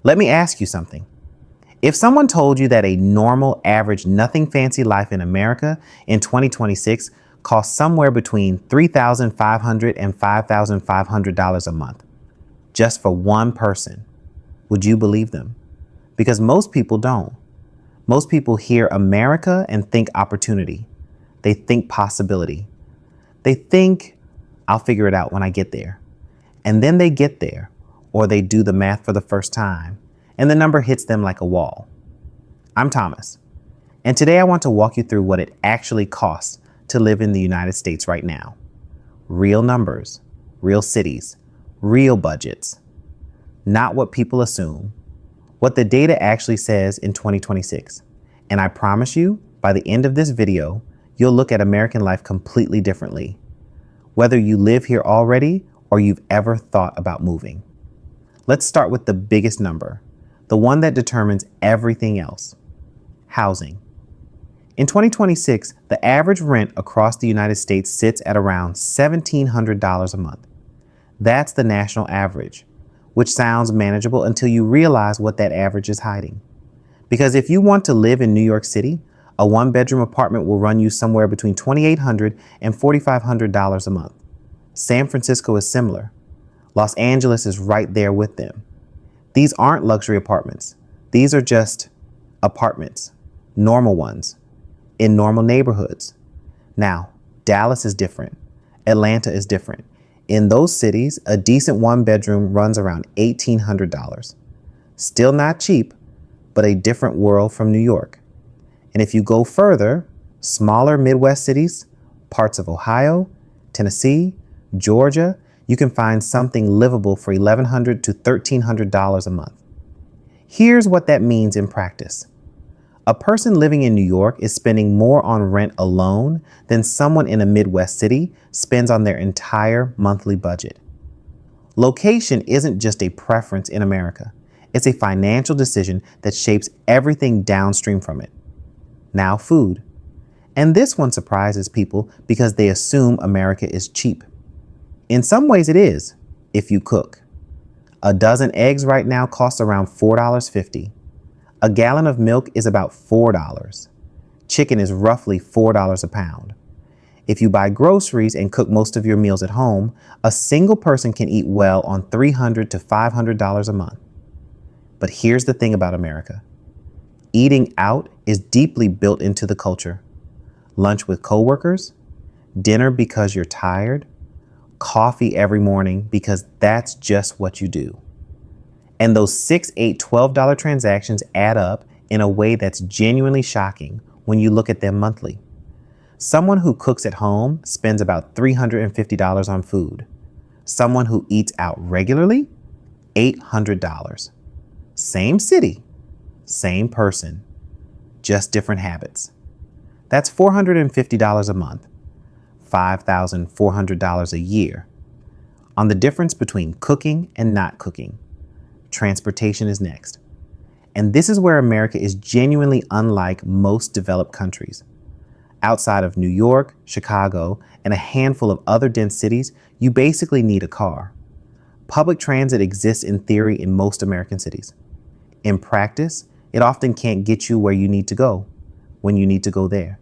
Let me ask you something. If someone told you that a normal, average, nothing fancy life in America in 2026 costs somewhere between $3,500 and $5,500 a month, just for one person, would you believe them? Because most people don't. Most people hear America and think opportunity. They think possibility. They think, I'll figure it out when I get there. And then they get there, or they do the math for the first time, and the number hits them like a wall. I'm Thomas, and today I want to walk you through what it actually costs to live in the United States right now. Real numbers, real cities, real budgets. Not what people assume, what the data actually says in 2026. And I promise you, by the end of this video, you'll look at American life completely differently, whether you live here already or you've ever thought about moving. Let's start with the biggest number, the one that determines everything else: housing. In 2026, the average rent across the United States sits at around $1,700 a month. That's the national average, which sounds manageable until you realize what that average is hiding. Because if you want to live in New York City, a one-bedroom apartment will run you somewhere between $2,800 and $4,500 a month. San Francisco is similar. Los Angeles is right there with them. These aren't luxury apartments. These are just apartments, normal ones, in normal neighborhoods. Now, Dallas is different. Atlanta is different. In those cities, a decent one-bedroom runs around $1,800. Still not cheap, but a different world from New York. And if you go further, smaller Midwest cities, parts of Ohio, Tennessee, Georgia, you can find something livable for $1,100 to $1,300 a month. Here's what that means in practice. A person living in New York is spending more on rent alone than someone in a Midwest city spends on their entire monthly budget. Location isn't just a preference in America. It's a financial decision that shapes everything downstream from it. Now, food. And this one surprises people because they assume America is cheap. In some ways it is, if you cook. A dozen eggs right now costs around $4.50. A gallon of milk is about $4. Chicken is roughly $4 a pound. If you buy groceries and cook most of your meals at home, a single person can eat well on $300 to $500 a month. But here's the thing about America. Eating out is deeply built into the culture. Lunch with coworkers, dinner because you're tired, coffee every morning because that's just what you do. And those $6, $8, $12 transactions add up in a way that's genuinely shocking when you look at them monthly. Someone who cooks at home spends about $350 on food. Someone who eats out regularly, $800. Same city, same person, just different habits. That's $450 a month. $5,400 a year. On the difference between cooking and not cooking. Transportation is next. And this is where America is genuinely unlike most developed countries. Outside of New York, Chicago, and a handful of other dense cities, you basically need a car. Public transit exists in theory in most American cities. In practice, it often can't get you where you need to go when you need to go there.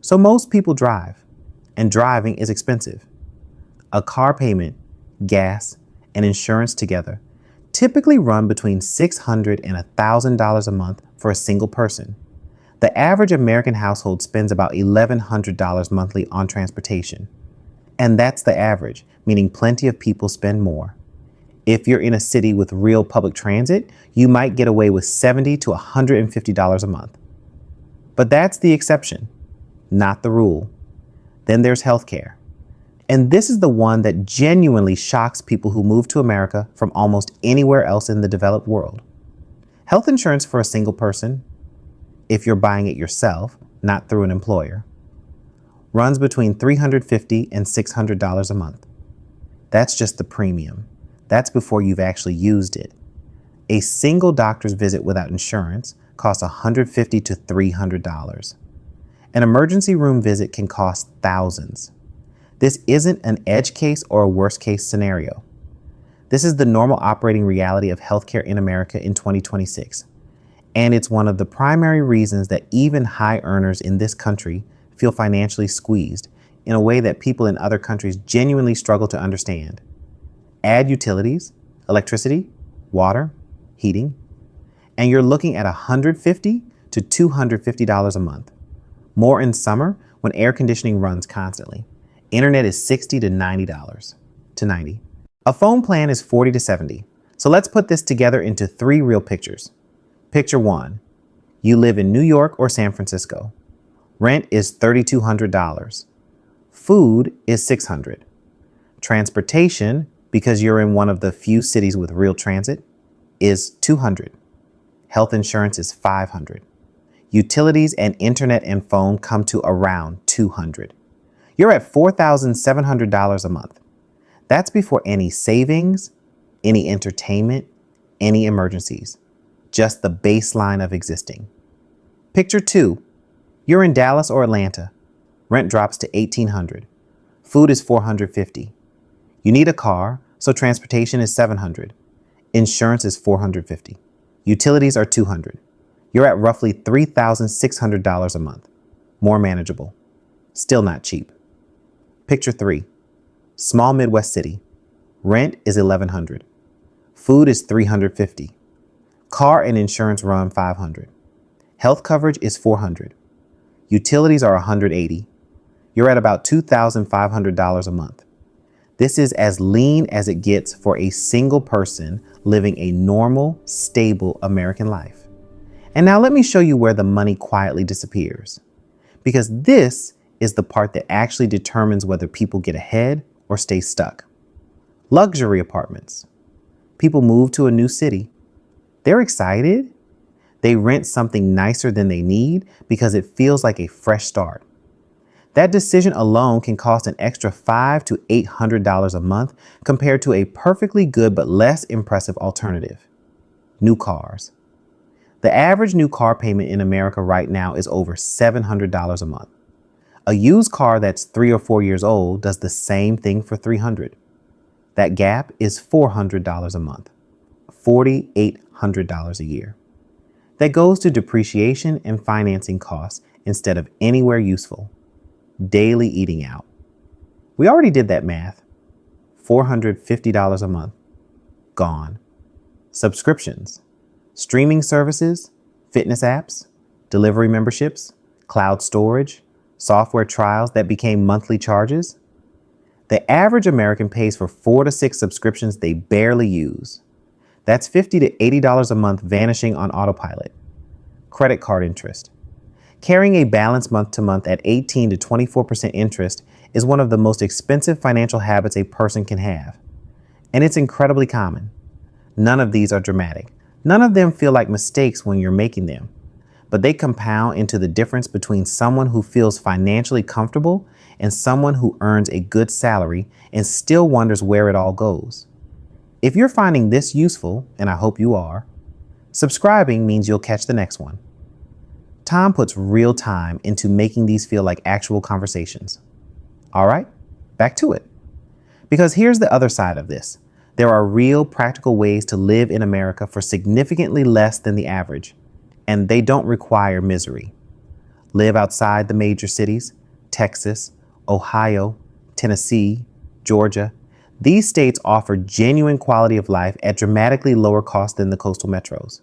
So most people drive. And driving is expensive. A car payment, gas, and insurance together typically run between $600 and $1,000 a month for a single person. The average American household spends about $1,100 monthly on transportation. And that's the average, meaning plenty of people spend more. If you're in a city with real public transit, you might get away with $70 to $150 a month. But that's the exception, not the rule. Then there's healthcare. And this is the one that genuinely shocks people who move to America from almost anywhere else in the developed world. Health insurance for a single person, if you're buying it yourself, not through an employer, runs between $350 and $600 a month. That's just the premium. That's before you've actually used it. A single doctor's visit without insurance costs $150 to $300. An emergency room visit can cost thousands. This isn't an edge case or a worst case scenario. This is the normal operating reality of healthcare in America in 2026. And it's one of the primary reasons that even high earners in this country feel financially squeezed in a way that people in other countries genuinely struggle to understand. Add utilities, electricity, water, heating, and you're looking at $150 to $250 a month. More in summer when air conditioning runs constantly. Internet is $60 to $90 to $90. A phone plan is $40 to $70. So let's put this together into 3 real pictures. Picture 1, you live in New York or San Francisco. Rent is $3,200. Food is $600. Transportation, because you're in one of the few cities with real transit, is $200. Health insurance is $500. Utilities and internet and phone come to around $200. You're at $4,700 a month. That's before any savings, any entertainment, any emergencies. Just the baseline of existing. Picture 2, you're in Dallas or Atlanta. Rent drops to $1,800. Food is $450. You need a car, so transportation is $700. Insurance is $450. Utilities are $200. You're at roughly $3,600 a month. More manageable. Still not cheap. Picture 3, small Midwest city. Rent is $1,100. Food is $350. Car and insurance run $500. Health coverage is $400. Utilities are $180. You're at about $2,500 a month. This is as lean as it gets for a single person living a normal, stable American life. And now let me show you where the money quietly disappears. Because this is the part that actually determines whether people get ahead or stay stuck. Luxury apartments. People move to a new city. They're excited. They rent something nicer than they need because it feels like a fresh start. That decision alone can cost an extra $500 to $800 a month compared to a perfectly good but less impressive alternative. New cars. The average new car payment in America right now is over $700 a month. A used car that's 3 or 4 years old does the same thing for $300. That gap is $400 a month, $4,800 a year. That goes to depreciation and financing costs instead of anywhere useful. Daily eating out. We already did that math. $450 a month. Gone. Subscriptions. Streaming services, fitness apps, delivery memberships, cloud storage, software trials that became monthly charges. The average American pays for 4 to 6 subscriptions they barely use. That's $50 to $80 a month vanishing on autopilot. Credit card interest. Carrying a balance month to month at 18 to 24% interest is one of the most expensive financial habits a person can have. And it's incredibly common. None of these are dramatic. None of them feel like mistakes when you're making them, but they compound into the difference between someone who feels financially comfortable and someone who earns a good salary and still wonders where it all goes. If you're finding this useful, and I hope you are, subscribing means you'll catch the next one. Tom puts real time into making these feel like actual conversations. All right, back to it. Because here's the other side of this. There are real practical ways to live in America for significantly less than the average, and they don't require misery. Live outside the major cities, Texas, Ohio, Tennessee, Georgia. These states offer genuine quality of life at dramatically lower cost than the coastal metros.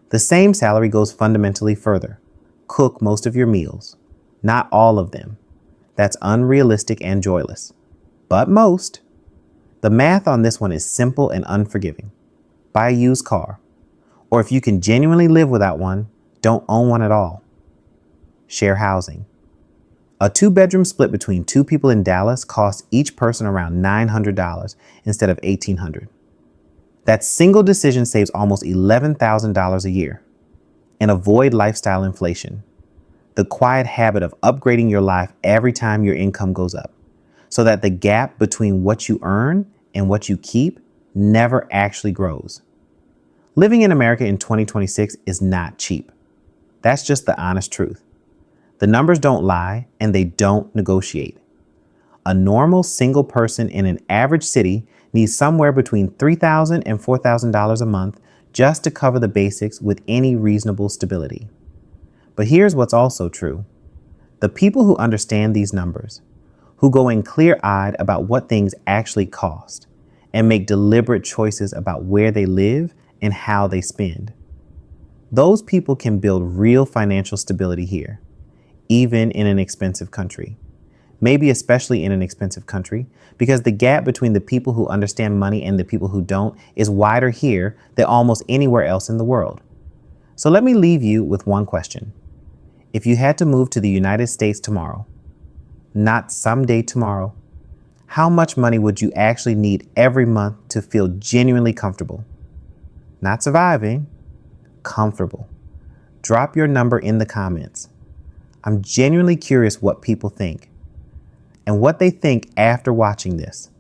The same salary goes fundamentally further. Cook most of your meals. Not all of them. That's unrealistic and joyless. But most. The math on this one is simple and unforgiving. Buy a used car. Or if you can genuinely live without one, don't own one at all. Share housing. A 2-bedroom split between 2 people in Dallas costs each person around $900 instead of $1,800. That single decision saves almost $11,000 a year. And avoid lifestyle inflation. The quiet habit of upgrading your life every time your income goes up, so that the gap between what you earn and what you keep never actually grows. Living in America in 2026 is not cheap. That's just the honest truth. The numbers don't lie and they don't negotiate. A normal single person in an average city need somewhere between $3,000 and $4,000 a month just to cover the basics with any reasonable stability. But here's what's also true. The people who understand these numbers, who go in clear-eyed about what things actually cost and make deliberate choices about where they live and how they spend, those people can build real financial stability here, even in an expensive country. Maybe especially in an expensive country, because the gap between the people who understand money and the people who don't is wider here than almost anywhere else in the world. So let me leave you with one question. If you had to move to the United States tomorrow, not someday tomorrow, how much money would you actually need every month to feel genuinely comfortable? Not surviving, comfortable. Drop your number in the comments. I'm genuinely curious what people think and what they think after watching this.